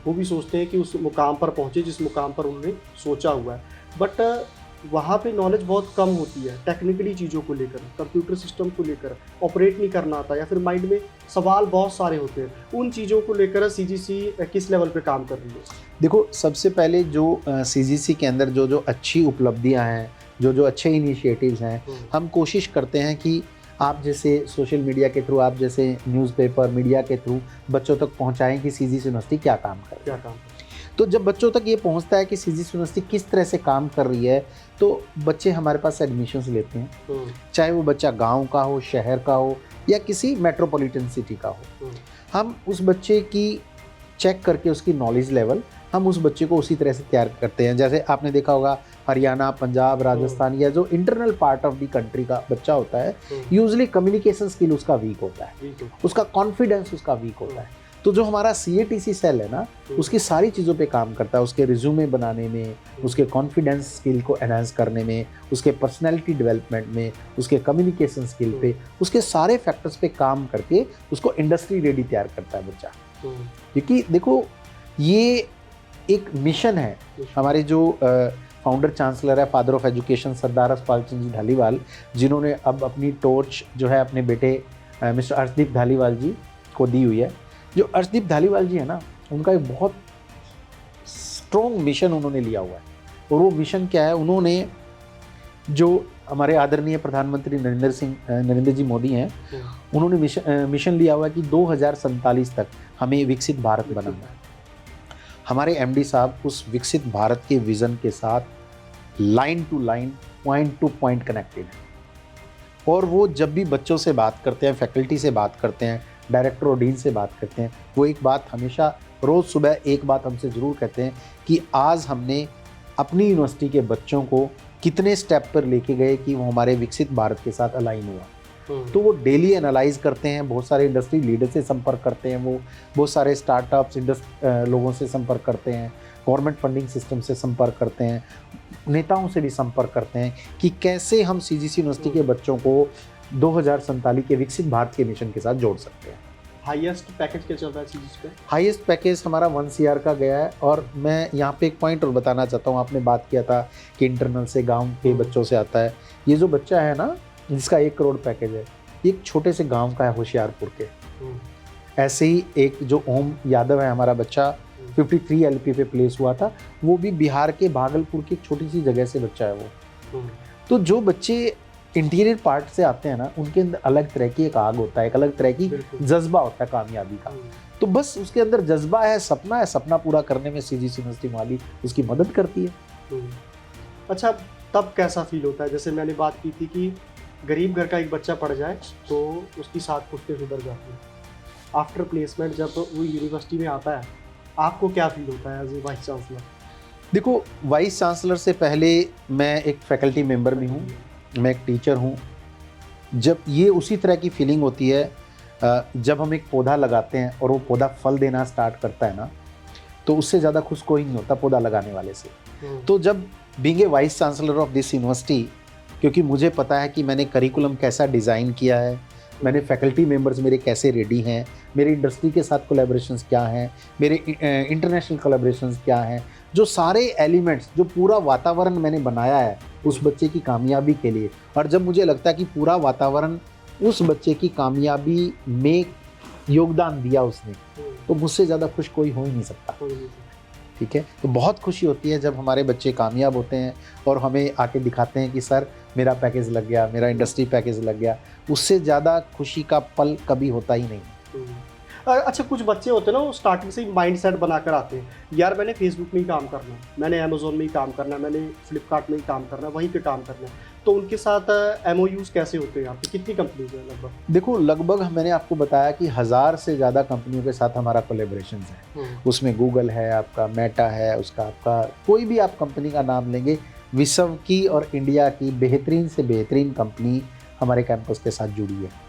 Speaker 2: वो भी सोचते हैं कि उस मुकाम पर पहुँचे जिस मुकाम पर उन्होंने सोचा हुआ है, बट वहाँ पे नॉलेज बहुत कम होती है टेक्निकली चीज़ों को लेकर, कंप्यूटर सिस्टम को लेकर ऑपरेट नहीं करना आता, या फिर माइंड में सवाल बहुत सारे होते हैं। उन चीज़ों को लेकर सीजीसी किस लेवल पे काम कर रही है?
Speaker 1: देखो, सबसे पहले जो सीजीसी के अंदर जो अच्छी उपलब्धियां हैं, जो अच्छे इनिशिएटिव्स हैं, हम कोशिश करते हैं कि आप जैसे सोशल मीडिया के थ्रू, आप जैसे न्यूज़पेपर मीडिया के थ्रू बच्चों तक पहुंचाएं कि सीजीसी यूनिवर्सिटी क्या काम कर रही है। तो जब बच्चों तक ये पहुंचता है कि सीजीसी यूनिवर्सिटी किस तरह से काम कर रही है, तो बच्चे हमारे पास एडमिशन्स लेते हैं, चाहे वो बच्चा गांव का हो, शहर का हो, या किसी मेट्रोपॉलिटन सिटी का हो। हम उस बच्चे की चेक करके उसकी नॉलेज लेवल, हम उस बच्चे को उसी तरह से तैयार करते हैं। जैसे आपने देखा होगा हरियाणा, पंजाब, राजस्थान या जो internal part of the country का बच्चा होता है, यूजुअली कम्युनिकेशन स्किल उसका वीक होता है, उसका कॉन्फिडेंस उसका वीक होता है। तो जो हमारा CATC सेल है ना, उसकी सारी चीज़ों पे काम करता है, उसके रिज्यूमे बनाने में, उसके कॉन्फिडेंस स्किल को एनहांस करने में, उसके पर्सनैलिटी डेवलपमेंट में, उसके कम्युनिकेशन स्किल पे, उसके सारे फैक्टर्स पे काम करके उसको इंडस्ट्री रेडी तैयार करता है बच्चा। क्योंकि देखो, ये एक मिशन है। हमारे जो फाउंडर चांसलर है, फादर ऑफ एजुकेशन, सरदार हरपाल चंद जी धालीवाल, जिन्होंने अब अपनी टॉर्च जो है अपने बेटे मिस्टर अर्शदीप धालीवाल जी को दी हुई है। जो अर्शदीप धालीवाल जी है ना, उनका एक बहुत स्ट्रॉन्ग मिशन उन्होंने लिया हुआ है, और वो मिशन क्या है, उन्होंने जो हमारे आदरणीय प्रधानमंत्री नरेंद्र जी मोदी हैं, उन्होंने मिशन लिया हुआ है कि 2047 तक हमें विकसित भारत बनाना है। हमारे MD साहब उस विकसित भारत के विज़न के साथ line to line, point to point connected है, और वो जब भी बच्चों से बात करते हैं, फैकल्टी से बात करते हैं, डायरेक्टर और डीन से बात करते हैं, वो एक बात हमेशा, रोज़ सुबह एक बात हमसे ज़रूर कहते हैं कि आज हमने अपनी यूनिवर्सिटी के बच्चों को कितने स्टेप पर लेके गए कि वो हमारे विकसित भारत के साथ अलाइन हुआ। तो वो डेली एनालाइज करते हैं, बहुत सारे इंडस्ट्री लीडर से संपर्क करते हैं, वो बहुत सारे स्टार्टअप्स लोगों से संपर्क करते हैं, गवर्नमेंट फंडिंग सिस्टम से संपर्क करते हैं, नेताओं से भी संपर्क करते हैं कि कैसे हम सीजीसी यूनिवर्सिटी के बच्चों को 2047 के विकसित भारत के मिशन के साथ जोड़ सकते हैं।
Speaker 2: हाईएस्ट पैकेज क्या चल रहा है सीजीसी पे?
Speaker 1: हाईएस्ट पैकेज हमारा 1 CR का गया है। और मैं यहाँ पे एक पॉइंट और बताना चाहता हूँ, आपने बात किया था कि इंटरनल से, गाँव के बच्चों से आता है। ये जो बच्चा है ना, जिसका 1 करोड़ पैकेज है, एक छोटे से गांव का है, होशियारपुर के। ऐसे ही एक जो ओम यादव है हमारा बच्चा 53 LP पे प्लेस हुआ था, वो भी बिहार के भागलपुर की एक छोटी सी जगह से बच्चा है वो। तो जो बच्चे इंटीरियर पार्ट से आते हैं ना, उनके अंदर अलग तरह की एक आग होता है, एक अलग तरह की जज्बा होता है कामयाबी का। तो बस उसके अंदर जज्बा है, सपना पूरा करने में CGC यूनिवर्सिटी मोहाली उसकी मदद करती है।
Speaker 2: अच्छा, तब कैसा फील होता है? जैसे मैंने बात की थी कि गरीब घर का एक बच्चा पढ़ जाए तो उसकी 7 पुश्तें सुधर जाती हैं। आफ्टर प्लेसमेंट जब वो यूनिवर्सिटी में आता है, आपको क्या फील होता है एज ए वाइस चांसलर?
Speaker 1: देखो, वाइस चांसलर से पहले मैं एक फैकल्टी मेंबर भी हूँ, मैं एक टीचर हूँ। जब ये उसी तरह की फीलिंग होती है जब हम एक पौधा लगाते हैं और वो पौधा फल देना स्टार्ट करता है ना, तो उससे ज़्यादा खुश कोई नहीं होता पौधा लगाने वाले से। तो जब being a vice chancellor of this university, क्योंकि मुझे पता है कि मैंने करिकुलम कैसा डिज़ाइन किया है, मैंने फैकल्टी मेंबर्स मेरे कैसे रेडी हैं, मेरे इंडस्ट्री के साथ कोलैबोरेशंस क्या हैं, मेरे इंटरनेशनल कोलैबोरेशंस क्या हैं, जो सारे एलिमेंट्स, जो पूरा वातावरण मैंने बनाया है उस बच्चे की कामयाबी के लिए, और जब मुझे लगता है कि पूरा वातावरण उस बच्चे की कामयाबी में योगदान दिया उसने, तो मुझसे ज़्यादा खुश कोई हो ही नहीं सकता। ठीक है, तो बहुत खुशी होती है जब हमारे बच्चे कामयाब होते हैं और हमें आके दिखाते हैं कि सर मेरा पैकेज लग गया, मेरा इंडस्ट्री पैकेज लग गया। उससे ज़्यादा खुशी का पल कभी होता ही नहीं।
Speaker 2: अच्छा, कुछ बच्चे होते हैं ना, वो स्टार्टिंग से ही माइंड सेट बनाकर आते हैं, यार मैंने फेसबुक में ही काम करना है, मैंने अमेजोन में ही काम करना है, मैंने फ्लिपकार्ट में ही काम करना है, वहीं पे काम करना है। तो उनके साथ MOUs कैसे होते हैं यहाँ पे? कितनी कंपनीज है लगभग?
Speaker 1: देखो, लगभग मैंने आपको बताया कि 1000 से ज़्यादा कंपनियों के साथ हमारा कोलैबोरेशन है। उसमें गूगल है, आपका मेटा है, उसका आपका कोई भी आप कंपनी का नाम लेंगे, विश्व की और इंडिया की बेहतरीन से बेहतरीन कंपनी हमारे कैंपस के साथ जुड़ी है।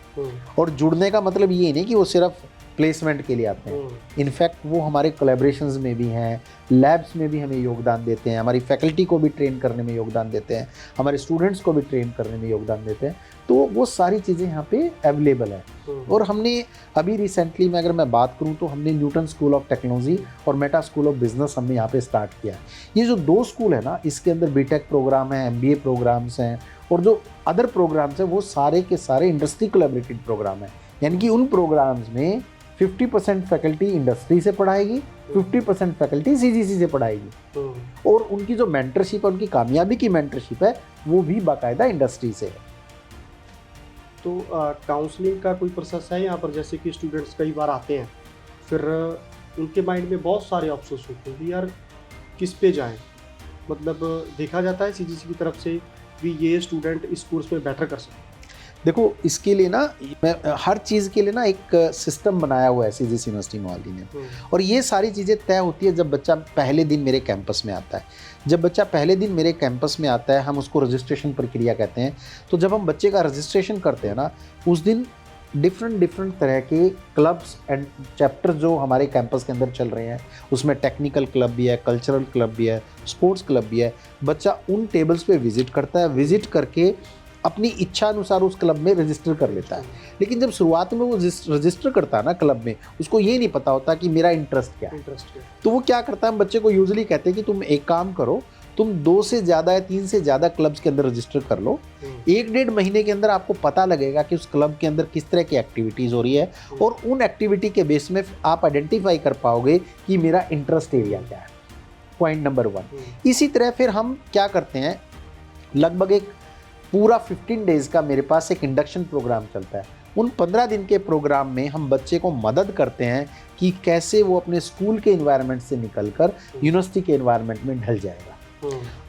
Speaker 1: और जुड़ने का मतलब ये नहीं कि वो सिर्फ प्लेसमेंट के लिए आते हैं, इनफैक्ट वो हमारे कोलैबोरेशंस में भी हैं, लैब्स में भी हमें योगदान देते हैं, हमारी फैकल्टी को भी ट्रेन करने में योगदान देते हैं, हमारे स्टूडेंट्स को भी ट्रेन करने में योगदान देते हैं। तो वो सारी चीज़ें यहाँ पे अवेलेबल है। और हमने अभी रिसेंटली में अगर मैं बात करूँ तो हमने न्यूटन स्कूल ऑफ टेक्नोलॉजी और मेटा स्कूल ऑफ बिजनेस हमने यहाँ पे स्टार्ट किया है। ये जो 2 स्कूल है ना, इसके अंदर BTech प्रोग्राम है, MBA प्रोग्राम्स हैं, और जो अदर प्रोग्राम्स हैं वो सारे के सारे इंडस्ट्री कोलैबोरेटेड प्रोग्राम है। यानी कि उन प्रोग्राम्स में 50% फैकल्टी इंडस्ट्री से पढ़ाएगी, 50% फैकल्टी CGC से पढ़ाएगी, और उनकी जो मेंटरशिप है, उनकी कामयाबी की मेंटरशिप है, वो भी बाकायदा इंडस्ट्री से है।
Speaker 2: तो काउंसलिंग का कोई प्रोसेस है यहाँ पर? जैसे कि स्टूडेंट्स कई बार आते हैं, फिर उनके माइंड में बहुत सारे ऑप्शंस होते हैं कि यार किस पे जाएं, मतलब देखा जाता है CGC की तरफ से भी ये स्टूडेंट इस कोर्स में बेटर कर सकते हैं।
Speaker 1: देखो, इसके लिए ना मैं हर चीज़ के लिए ना एक सिस्टम बनाया हुआ है CGC यूनिवर्सिटी मोहाली ने, और ये सारी चीज़ें तय होती है जब बच्चा पहले दिन मेरे कैंपस में आता है। जब बच्चा पहले दिन मेरे कैंपस में आता है, हम उसको रजिस्ट्रेशन प्रक्रिया कहते हैं। तो जब हम बच्चे का रजिस्ट्रेशन करते हैं ना, उस दिन डिफरेंट तरह के क्लब्स एंड चैप्टर जो हमारे कैंपस के अंदर चल रहे हैं, उसमें टेक्निकल क्लब भी है, कल्चरल क्लब भी है, स्पोर्ट्स क्लब भी है। बच्चा उन टेबल्स पे विजिट करता है, विजिट करके अपनी इच्छा अनुसार उस क्लब में रजिस्टर कर लेता है। लेकिन जब शुरुआत में वो रजिस्टर करता है ना क्लब में, उसको ये नहीं पता होता कि मेरा इंटरेस्ट क्या है। तो वो क्या करता है, हम बच्चे को यूजुअली कहते हैं कि तुम एक काम करो, तुम 2 से ज़्यादा या 3 से ज़्यादा क्लब्स के अंदर रजिस्टर कर लो। 1-1.5 महीने के अंदर आपको पता लगेगा कि उस क्लब के अंदर किस तरह की एक्टिविटीज़ हो रही है, और उन एक्टिविटी के बेस में आप आइडेंटिफाई कर पाओगे कि मेरा इंटरेस्ट एरिया क्या है। Point number 1। इसी तरह फिर हम क्या करते हैं, लगभग एक पूरा 15 डेज़ का मेरे पास एक इंडक्शन प्रोग्राम चलता है। उन 15 दिन के प्रोग्राम में हम बच्चे को मदद करते हैं कि कैसे वो अपने स्कूल के एनवायरनमेंट से निकलकर यूनिवर्सिटी के एनवायरनमेंट में ढल जाएगा।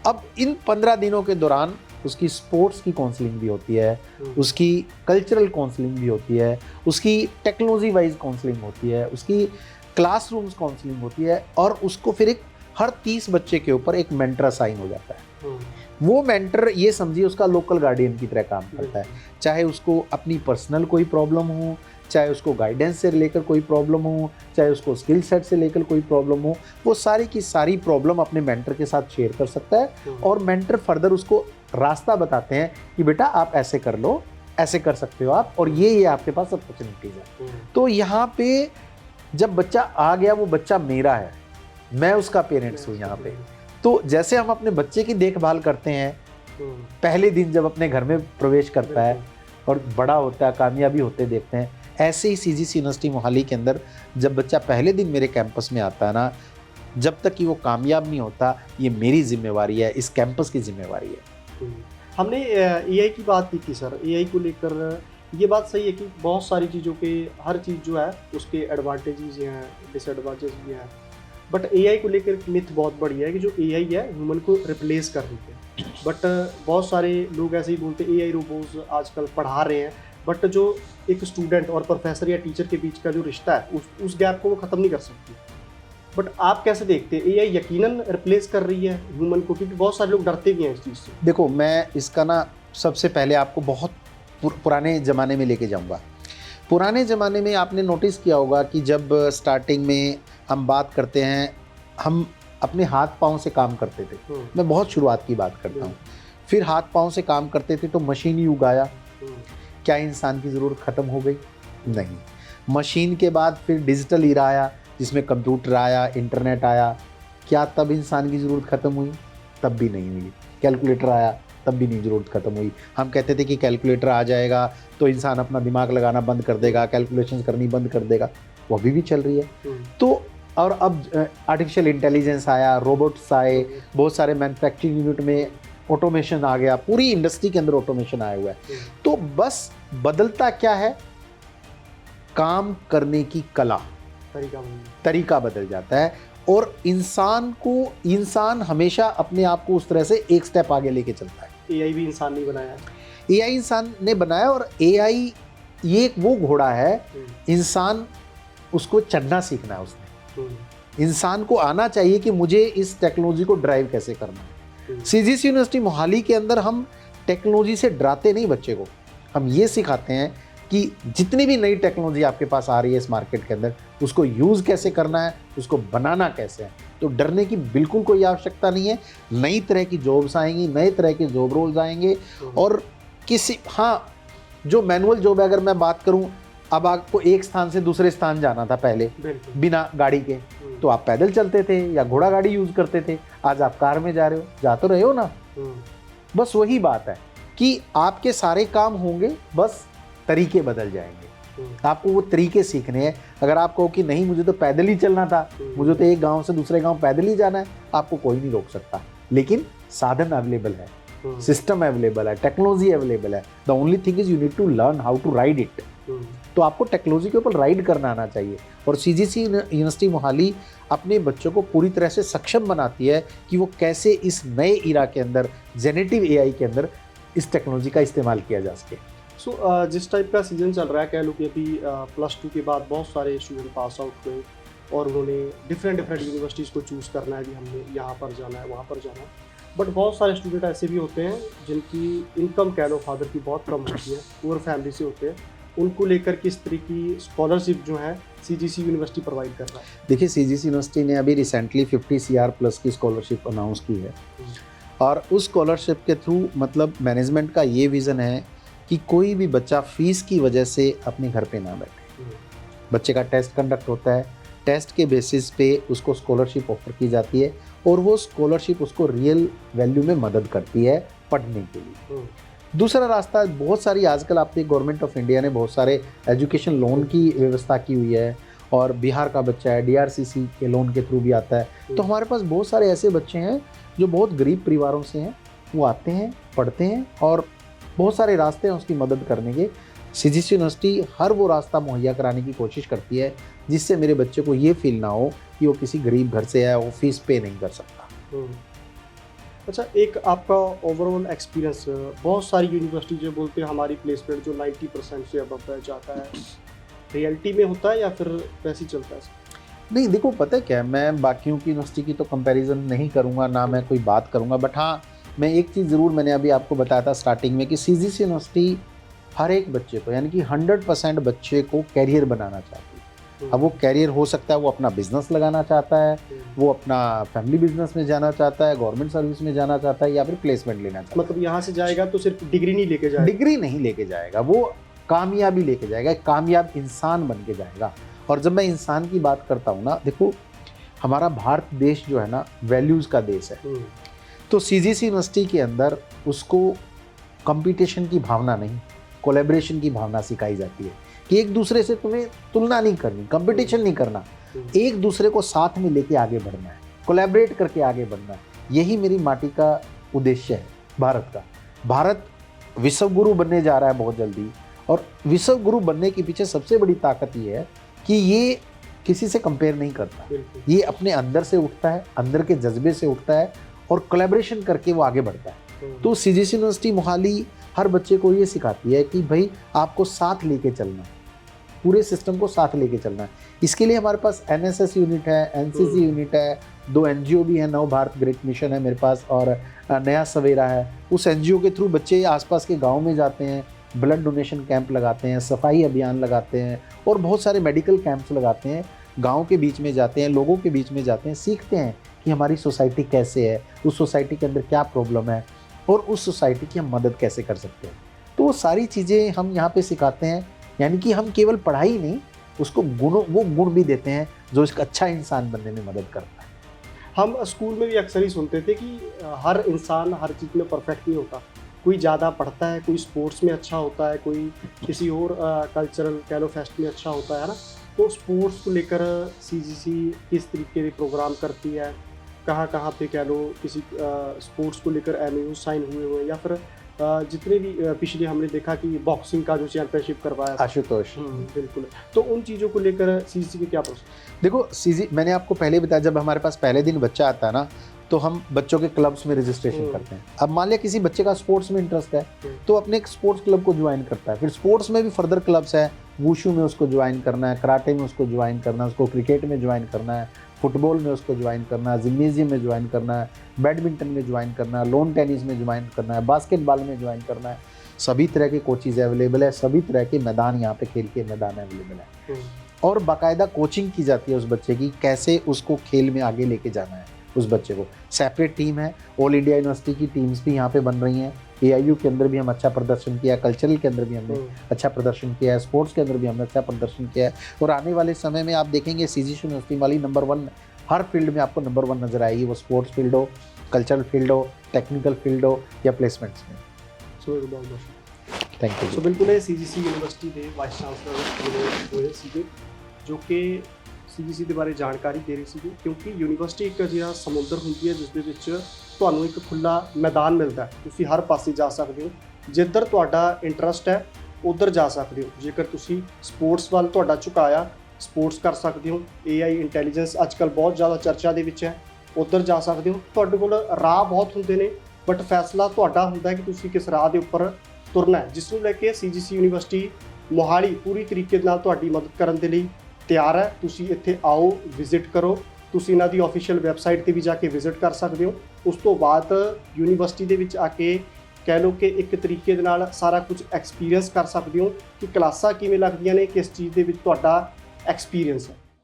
Speaker 1: अब इन 15 दिनों के दौरान उसकी स्पोर्ट्स की काउंसलिंग भी होती है, उसकी कल्चरल काउंसलिंग भी होती है, उसकी टेक्नोलॉजी वाइज काउंसलिंग होती है, उसकी क्लासरूम्स काउंसलिंग होती है, और उसको फिर एक हर 30 बच्चे के ऊपर एक मेंटर असाइन हो जाता है। वो मेंटर ये समझिए उसका लोकल गार्डियन की तरह काम करता है। चाहे उसको अपनी पर्सनल कोई प्रॉब्लम हो, चाहे उसको गाइडेंस से लेकर कोई प्रॉब्लम हो, चाहे उसको स्किल सेट से लेकर कोई प्रॉब्लम हो, वो सारी की सारी प्रॉब्लम अपने मेंटर के साथ शेयर कर सकता है, और मेंटर फर्दर उसको रास्ता बताते हैं कि बेटा आप ऐसे कर लो, ऐसे कर सकते हो आप, और ये आपके पास अपॉर्चुनिटीज़ है। तो यहाँ पे जब बच्चा आ गया, वो बच्चा मेरा है, मैं उसका पेरेंट्स हूँ यहाँ पे। तो जैसे हम अपने बच्चे की देखभाल करते हैं, पहले दिन जब अपने घर में प्रवेश करता है और बड़ा होता है, कामयाबी होते देखते हैं, ऐसे ही सीजीसी यूनिवर्सिटी मोहाली के अंदर जब बच्चा पहले दिन मेरे कैंपस में आता है ना, जब तक कि वो कामयाब नहीं होता, ये मेरी जिम्मेवारी है, इस कैंपस की जिम्मेवारी है।
Speaker 2: हमने एआई की बात की थी सर, एआई को लेकर ये बात सही है कि बहुत सारी चीज़ों के हर चीज़ जो है उसके एडवांटेजेस हैं, डिसएडवांटेज भी हैं, बट एआई को लेकर एक मिथ बहुत बड़ी है कि जो एआई है ह्यूमन को रिप्लेस कर रही है। बट बहुत सारे लोग ऐसे ही बोलते हैं एआई रोबोट्स आजकल पढ़ा रहे हैं, बट जो एक स्टूडेंट और प्रोफेसर या टीचर के बीच का जो रिश्ता है उस गैप को वो ख़त्म नहीं कर सकती। बट आप कैसे देखते हैं एआई यकीनन रिप्लेस कर रही है ह्यूमन को, क्योंकि बहुत सारे लोग डरते भी हैं इस चीज़ से।
Speaker 1: देखो, मैं इसका ना सबसे पहले आपको बहुत पुराने ज़माने में लेके जाऊंगा। पुराने ज़माने में आपने नोटिस किया होगा कि जब स्टार्टिंग में हम बात करते हैं, हम अपने हाथ पाँव से काम करते थे। मैं बहुत शुरुआत की बात करता हूँ। फिर हाथ पाँव से काम करते थे तो मशीनी युग आया। क्या इंसान की ज़रूरत ख़त्म हो गई? नहीं। मशीन के बाद फिर डिजिटल ईरा आया, जिसमें कंप्यूटर आया, इंटरनेट आया। क्या तब इंसान की ज़रूरत ख़त्म हुई? तब भी नहीं हुई। कैलकुलेटर आया, तब भी नहीं ज़रूरत ख़त्म हुई। हम कहते थे कि कैलकुलेटर आ जाएगा तो इंसान अपना दिमाग लगाना बंद कर देगा, कैलकुलेशंस करनी बंद कर देगा। वो अभी भी चल रही है। तो और अब आर्टिफिशियल इंटेलिजेंस आया, रोबोट्स आए, बहुत सारे मैन्युफैक्चरिंग यूनिट में ऑटोमेशन आ गया, पूरी इंडस्ट्री के अंदर ऑटोमेशन आया हुआ है। तो बस बदलता क्या है? काम करने की कला, तरीका बदल जाता है। और इंसान हमेशा अपने आप को उस तरह से एक स्टेप आगे लेके चलता है।
Speaker 2: एआई भी इंसान नहीं बनाया है,
Speaker 1: एआई इंसान ने बनाया। और एआई ये एक वो घोड़ा है, इंसान उसको चढ़ना सीखना है उसने। इंसान को आना चाहिए कि मुझे इस टेक्नोलॉजी को ड्राइव कैसे करना है। सीजीसी यूनिवर्सिटी मोहाली के अंदर हम टेक्नोलॉजी से डराते नहीं बच्चे को, हम ये सिखाते हैं कि जितनी भी नई टेक्नोलॉजी आपके पास आ रही है इस मार्केट के अंदर, उसको यूज़ कैसे करना है, उसको बनाना कैसे है। तो डरने की बिल्कुल कोई आवश्यकता नहीं है। नई तरह की जॉब्स आएंगी, नए तरह के जॉब रोल्स आएंगे। और जो मैनुअल जॉब है, अगर मैं बात करूं, अब आपको एक स्थान से दूसरे स्थान जाना था पहले बिना गाड़ी के, तो आप पैदल चलते थे या घोड़ा गाड़ी यूज़ करते थे। आज आप कार में जा रहे हो, जा तो रहे हो ना। बस वही बात है कि आपके सारे काम होंगे, बस तरीके बदल जाएंगे। आपको वो तरीके सीखने हैं। अगर आप कहो कि नहीं मुझे तो पैदल ही चलना था, मुझे तो एक गांव से दूसरे गांव पैदल ही जाना है, आपको कोई नहीं रोक सकता। लेकिन साधन अवेलेबल है, सिस्टम अवेलेबल है, टेक्नोलॉजी अवेलेबल है। The only thing is you need to learn how to ride it. तो आपको टेक्नोलॉजी के ऊपर राइड करना आना चाहिए। और सीजीसी यूनिवर्सिटी मोहाली अपने बच्चों को पूरी तरह से सक्षम बनाती है कि वो कैसे इस नए इरा के अंदर, जेनेटिव एआई के अंदर, इस टेक्नोलॉजी का इस्तेमाल किया जा सके।
Speaker 2: जिस टाइप का सीजन चल रहा है, कह लो कि अभी +2 के बाद बहुत सारे स्टूडेंट पास आउट हुए और उन्होंने डिफरेंट यूनिवर्सिटीज़ को चूज़ करना है कि हमने यहाँ पर जाना है, वहाँ पर जाना है। बट बहुत सारे स्टूडेंट ऐसे भी होते हैं जिनकी इनकम, कह लो फादर की, बहुत कम होती है, पुअर फैमिली से होते हैं। उनको लेकर किस तरह की स्कॉलरशिप जो है सीजीसी यूनिवर्सिटी प्रोवाइड कर रहा है?
Speaker 1: देखिए, सीजीसी यूनिवर्सिटी ने अभी रिसेंटली 50 CR प्लस की स्कॉलरशिप अनाउंस की है। और उस स्कॉलरशिप के थ्रू मतलब मैनेजमेंट का ये विज़न है कि कोई भी बच्चा फीस की वजह से अपने घर पे ना बैठे। बच्चे का टेस्ट कंडक्ट होता है, टेस्ट के बेसिस पे उसको स्कॉलरशिप ऑफर की जाती है और वो स्कॉलरशिप उसको रियल वैल्यू में मदद करती है पढ़ने के लिए। दूसरा रास्ता, बहुत सारी आजकल आपने, गवर्नमेंट ऑफ इंडिया ने बहुत सारे एजुकेशन लोन की व्यवस्था की हुई है। और बिहार का बच्चा है, DRCC के लोन के थ्रू भी आता है। तो हमारे पास बहुत सारे ऐसे बच्चे हैं जो बहुत गरीब परिवारों से हैं, वो आते हैं, पढ़ते हैं और बहुत सारे रास्ते हैं उसकी मदद करने के। सीजीसी यूनिवर्सिटी हर वो रास्ता मुहैया कराने की कोशिश करती है जिससे मेरे बच्चे को ये फील ना हो कि वो किसी गरीब घर से है, वो फीस पे नहीं कर सकता।
Speaker 2: अच्छा, एक आपका ओवरऑल एक्सपीरियंस, बहुत सारी यूनिवर्सिटी जो बोलते हैं हमारी प्लेसमेंट जो 90% से अबव जाता है, रियलिटी में होता है या फिर वैसे ही चलता है?
Speaker 1: नहीं, देखो पता है क्या, मैं बाकियों की यूनिवर्सिटी की तो कंपैरिजन नहीं करूँगा, ना मैं कोई बात करूँगा। बट हाँ, मैं एक चीज़ ज़रूर, मैंने अभी आपको बताया था स्टार्टिंग में कि सीजीसी यूनिवर्सिटी हर एक बच्चे को, यानी कि 100% बच्चे को कैरियर बनाना चाहती है। अब वो कैरियर हो सकता है वो अपना बिजनेस लगाना चाहता है, वो अपना फैमिली बिजनेस में जाना चाहता है, गवर्नमेंट सर्विस में जाना चाहता है, या फिर प्लेसमेंट लेना चाहता है।
Speaker 2: मतलब यहाँ से जाएगा तो सिर्फ डिग्री नहीं लेके जाएगा?
Speaker 1: डिग्री नहीं लेके जाएगा, वो कामयाबी लेके जाएगा, एक कामयाब इंसान बन के जाएगा। और जब मैं इंसान की बात करता हूँ ना, देखो हमारा भारत देश जो है ना, वैल्यूज़ का देश है। तो सीजीसी यूनिवर्सिटी के अंदर उसको कंपटीशन की भावना नहीं, कोलैबोरेशन की भावना सिखाई जाती है कि एक दूसरे से तुम्हें तुलना नहीं करनी, कंपटीशन नहीं करना, एक दूसरे को साथ में लेके आगे बढ़ना है, कोलैबोरेट करके आगे बढ़ना है। यही मेरी माटी का उद्देश्य है भारत का। भारत विश्व गुरु बनने जा रहा है बहुत जल्दी, और विश्व गुरु बनने के पीछे सबसे बड़ी ताकत ये है कि ये किसी से कंपेयर नहीं करता, ये अपने अंदर से उठता है, अंदर के जज्बे से उठता है और कोलैबोरेशन करके वो आगे बढ़ता है। तो सीजीसी यूनिवर्सिटी मोहाली हर बच्चे को ये सिखाती है कि भाई आपको साथ लेके चलना है, पूरे सिस्टम को साथ लेके चलना है। इसके लिए हमारे पास एनएसएस यूनिट है, एनसीसी यूनिट है, 2 एनजीओ भी है, नव भारत ग्रेट मिशन है मेरे पास, और नया सवेरा है। उस एनजीओ के थ्रू बच्चे आसपास के गाँव में जाते हैं, ब्लड डोनेशन कैंप लगाते हैं, सफाई अभियान लगाते हैं, और बहुत सारे मेडिकल कैंप्स लगाते हैं। गांव के बीच में जाते हैं, लोगों के बीच में जाते हैं, सीखते हैं कि हमारी सोसाइटी कैसे है, उस सोसाइटी के अंदर क्या प्रॉब्लम है, और उस सोसाइटी की हम मदद कैसे कर सकते हैं। तो वो सारी चीज़ें हम यहाँ पे सिखाते हैं। यानी कि हम केवल पढ़ाई नहीं, उसको वो गुण भी देते हैं जो इसका अच्छा इंसान बनने में मदद करता है।
Speaker 2: हम स्कूल में भी अक्सर ही सुनते थे कि हर इंसान हर चीज़ में परफेक्ट नहीं होता, कोई ज़्यादा पढ़ता है, कोई स्पोर्ट्स में अच्छा होता है, कोई किसी और कल्चरल कह लो फेस्ट में अच्छा होता है ना। तो स्पोर्ट्स को लेकर सीजीसी किस तरीके के प्रोग्राम करती है, कहाँ पे कह लो किसी स्पोर्ट्स को लेकर एमओयू साइन हुए या फिर जितने भी पिछले हमने देखा कि बॉक्सिंग का जो चैंपियनशिप करवाया
Speaker 1: आशुतोष,
Speaker 2: बिल्कुल। तो उन चीज़ों को लेकर सीजीसी के क्या प्रोसेस?
Speaker 1: देखो मैंने आपको पहले बताया, जब हमारे पास पहले दिन बच्चा आता है ना, तो हम बच्चों के क्लब्स में रजिस्ट्रेशन करते हैं। अब मान लिया किसी बच्चे का स्पोर्ट्स में इंटरेस्ट है तो अपने एक स्पोर्ट्स क्लब को ज्वाइन करता है। फिर स्पोर्ट्स में भी फर्दर क्लब्स है, वूशू में उसको ज्वाइन करना है, कराटे में उसको ज्वाइन करना है, उसको क्रिकेट में ज्वाइन करना है, फुटबॉल में उसको ज्वाइन करना है, जिम्नेजियम में ज्वाइन करना है, बैडमिंटन में ज्वाइन करना है, लॉन टेनिस में ज्वाइन करना है, बास्केटबॉल में ज्वाइन करना है। सभी तरह के कोचेज अवेलेबल है, सभी तरह के मैदान यहाँ पे खेल के मैदान अवेलेबल है, और बाकायदा कोचिंग की जाती है उस बच्चे की, कैसे उसको खेल में आगे लेके जाना है। उस बच्चे को सेपरेट टीम है, ऑल इंडिया यूनिवर्सिटी की टीम्स भी यहाँ पे बन रही हैं। AIU के अंदर भी हम अच्छा प्रदर्शन किया है, कल्चरल के अंदर भी हमने अच्छा प्रदर्शन किया है, स्पोर्ट्स के अंदर भी हमने अच्छा प्रदर्शन किया है। और आने वाले समय में आप देखेंगे सीजीसी यूनिवर्सिटी वाली नंबर 1 हर फील्ड में आपको नंबर 1 नजर आएगी, वो स्पोर्ट्स फील्ड हो, कल्चरल फील्ड हो, टेक्निकल फील्ड हो या प्लेसमेंट्स में। Thank you.
Speaker 2: सो बिल्कुल है सीजीसी यूनिवर्सिटी के वाइस चांसलर होए सीगे जो कि सीजीसी ਦੇ ਬਾਰੇ ਜਾਣਕਾਰੀ ਦੇ ਰਹੀ ਸੀ, ਕਿਉਂਕਿ ਯੂਨੀਵਰਸਿਟੀ ਇੱਕ ਅਜਿਹਾ ਸਮੁੰਦਰ ਹੁੰਦੀ ਹੈ ਜਿਸ ਦੇ ਵਿੱਚ ਤੁਹਾਨੂੰ ਇੱਕ ਖੁੱਲਾ ਮੈਦਾਨ ਮਿਲਦਾ ਹੈ, ਤੁਸੀਂ ਹਰ ਪਾਸੇ ਜਾ ਸਕਦੇ ਹੋ, ਜਿੱਧਰ ਤੁਹਾਡਾ ਇੰਟਰਸਟ ਹੈ ਉਧਰ ਜਾ ਸਕਦੇ ਹੋ। ਜੇਕਰ ਤੁਸੀਂ ਸਪੋਰਟਸ ਵੱਲ ਤੁਹਾਡਾ ਝੁਕਾਇਆ, ਸਪੋਰਟਸ ਕਰ ਸਕਦੇ ਹੋ। AI ਇੰਟੈਲੀਜੈਂਸ ਅੱਜ ਕੱਲ੍ਹ ਬਹੁਤ ਜ਼ਿਆਦਾ ਚਰਚਾ ਦੇ ਵਿੱਚ ਹੈ, ਉਧਰ ਜਾ ਸਕਦੇ ਹੋ। ਤੁਹਾਡੇ ਕੋਲ ਰਾਹ ਬਹੁਤ ਹੁੰਦੇ ਨੇ, ਬਟ ਫੈਸਲਾ ਤੁਹਾਡਾ ਹੁੰਦਾ ਹੈ ਕਿ ਤੁਸੀਂ ਕਿਸ ਰਾਹ ਦੇ ਉੱਪਰ ਤੁਰਨਾ ਹੈ, ਜਿਸ ਨੂੰ ਲੈ ਕੇ ਸੀਜੀਸੀ ਯੂਨੀਵਰਸਿਟੀ ਮੋਹਾਲੀ ਪੂਰੀ ਤਰੀਕੇ ਨਾਲ ਤੁਹਾਡੀ ਮਦਦ ਕਰਨ ਦੇ ਲਈ ਤਿਆਰ ਹੈ। ਤੁਸੀਂ ਇੱਥੇ ਆਓ, ਵਿਜ਼ਿਟ ਕਰੋ। ਤੁਸੀਂ ਇਹਨਾਂ ਦੀ ਆਫੀਸ਼ੀਅਲ ਵੈਬਸਾਈਟ ਤੇ ਵੀ ਜਾ ਕੇ ਵਿਜ਼ਿਟ ਕਰ ਸਕਦੇ ਹੋ। ਉਸ ਤੋਂ ਬਾਅਦ ਯੂਨੀਵਰਸਿਟੀ ਦੇ ਵਿੱਚ ਆ ਕੇ ਕਹਿ ਲਓ ਕਿ ਇੱਕ ਤਰੀਕੇ ਦੇ ਨਾਲ ਸਾਰਾ ਕੁਝ ਐਕਸਪੀਰੀਅੰਸ ਕਰ ਸਕਦੇ ਹੋ ਕਿ ਕਲਾਸਾਂ ਕਿਵੇਂ ਲੱਗਦੀਆਂ ਨੇ, ਕਿਸ ਚੀਜ਼ ਦੇ ਵਿੱਚ ਤੁਹਾਡਾ ਐਕਸਪੀਰੀਅੰਸ ਹੈ।